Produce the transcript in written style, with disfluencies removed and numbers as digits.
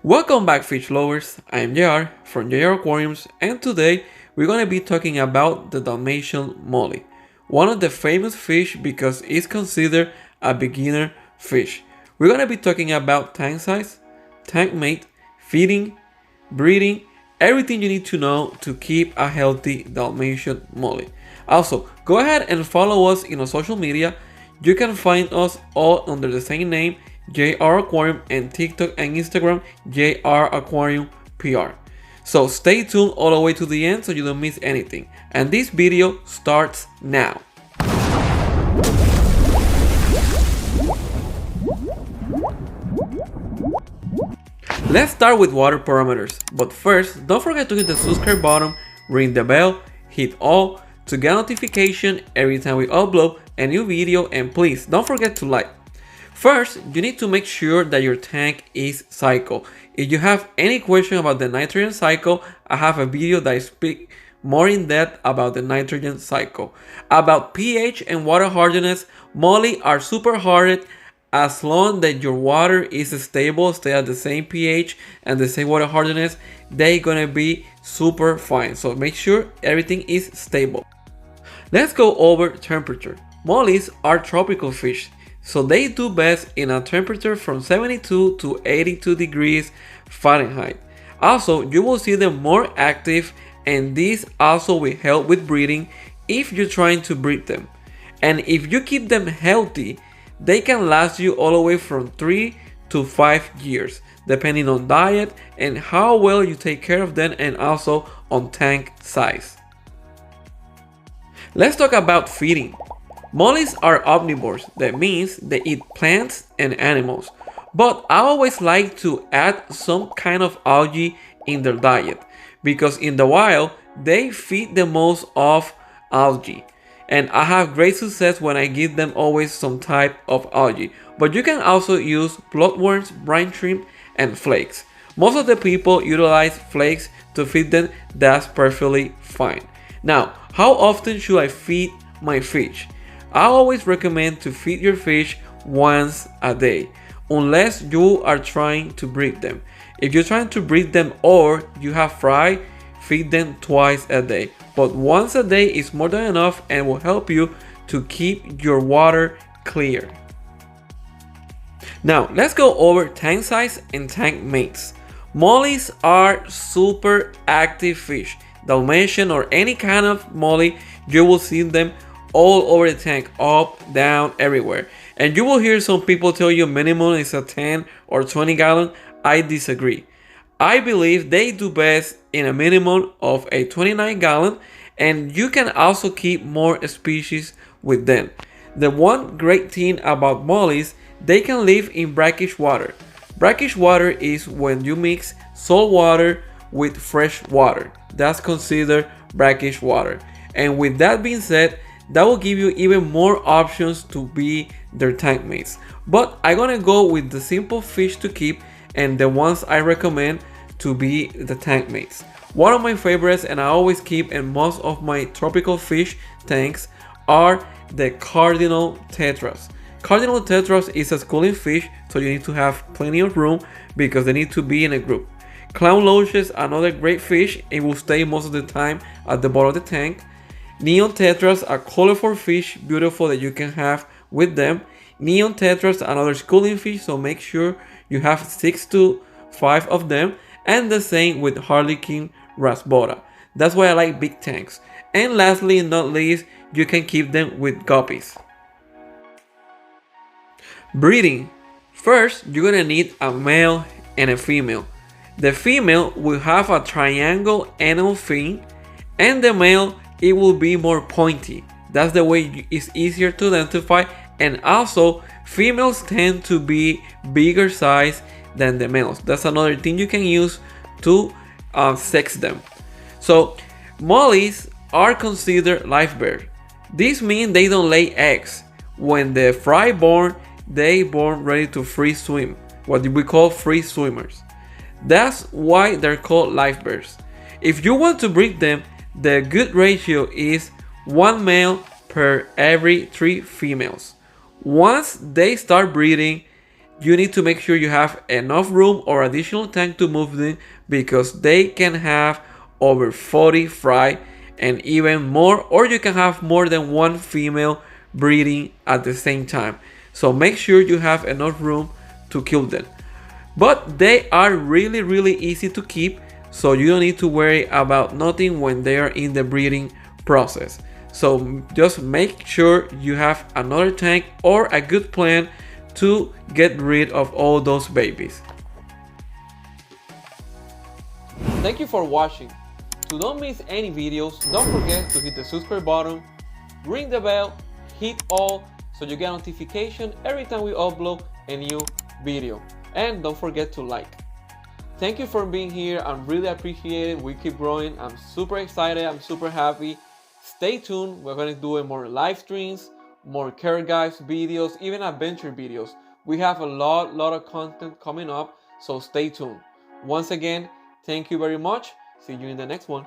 Welcome back, fish lovers. I'm JR from JR Aquariums, and today we're going to be talking about the Dalmatian Molly, one of the famous fish because it's considered a beginner fish. We're going to be talking about tank size, tank mate, feeding, breeding, everything you need to know to keep a healthy Dalmatian Molly. Also, go ahead and follow us in our social media. You can find us all under the same name, JR Aquarium, and TikTok and Instagram, JR Aquarium PR. So stay tuned all the way to the end so you don't miss anything. And this video starts now. Let's start with water parameters, but first don't forget to hit the subscribe button, ring the bell, hit all to get notification every time we upload a new video, and please don't forget to like. First, you need to make sure that your tank is cycle. If you have any question about the nitrogen cycle, I have a video that speaks more in depth about the nitrogen cycle. About pH and water hardness, molly are super hard. As long that your water is stable, stay at the same pH and the same water hardness, they're gonna be super fine. So make sure everything is stable. Let's go over temperature. Mollies are tropical fish, so they do best in a temperature from 72 to 82 degrees Fahrenheit. Also, you will see them more active, and this also will help with breeding if you're trying to breed them. And if you keep them healthy, they can last you all the way from 3 to 5 years, depending on diet and how well you take care of them, and also on tank size. Let's talk about feeding. Mollies are omnivores, that means they eat plants and animals. But I always like to add some kind of algae in their diet, because in the wild, they feed the most of algae. And I have great success when I give them always some type of algae. But you can also use bloodworms, brine shrimp, and flakes. Most of the people utilize flakes to feed them. That's perfectly fine. Now, how often should I feed my fish? I always recommend to feed your fish once a day, unless you are trying to breed them. If you're trying to breed them or you have fry, feed them twice a day. But once a day is more than enough and will help you to keep your water clear. Now, let's go over tank size and tank mates. Mollies are super active fish. Dalmatian or any kind of molly, you will see them all over the tank, up, down, everywhere. And you will hear some people tell you minimum is a 10 or 20 gallon. I disagree. I believe they do best in a minimum of a 29 gallon, and you can also keep more species with them. The one great thing about mollies, they can live in brackish water. Brackish water is when you mix salt water with fresh water. That's considered brackish water. And with that being said, that will give you even more options to be their tank mates. But I'm gonna go with the simple fish to keep and the ones I recommend to be the tank mates. One of my favorites, and I always keep in most of my tropical fish tanks, are the cardinal tetras. Cardinal tetras is a schooling fish, so you need to have plenty of room because they need to be in a group. Clown loaches, another great fish, it will stay most of the time at the bottom of the tank. Neon tetras are colorful fish, beautiful that you can have with them. Neon tetras, another schooling fish, so make sure you have 6 to 5 of them. And the same with Harlequin rasbora. That's why I like big tanks. And lastly, not least, you can keep them with guppies. Breeding. First, you're gonna need a male and a female. The female will have a triangle anal fin, and the male, it will be more pointy. That's the way it's easier to identify. And also, females tend to be bigger size than the males. That's another thing you can use to sex them. So mollies are considered live birds. This means they don't lay eggs. When the fry born, they born ready to free swim, what we call free swimmers. That's why they're called live birds. If you want to breed them, the good ratio is 1 male per every 3 females. Once they start breeding, you need to make sure you have enough room or additional tank to move them, because they can have over 40 fry and even more, or you can have more than one female breeding at the same time. So make sure you have enough room to kill them. But they are really easy to keep, so you don't need to worry about nothing when they are in the breeding process. So just make sure you have another tank or a good plan to get rid of all those babies. Thank you for watching. To don't miss any videos, don't forget to hit the subscribe button, ring the bell, hit all so you get notification every time we upload a new video. And don't forget to like. Thank you for being here. I'm really appreciate it. We keep growing. I'm super excited. I'm super happy. Stay tuned. We're going to do more live streams, more care guides videos, even adventure videos. We have a lot of content coming up, so stay tuned. Once again, thank you very much. See you in the next one.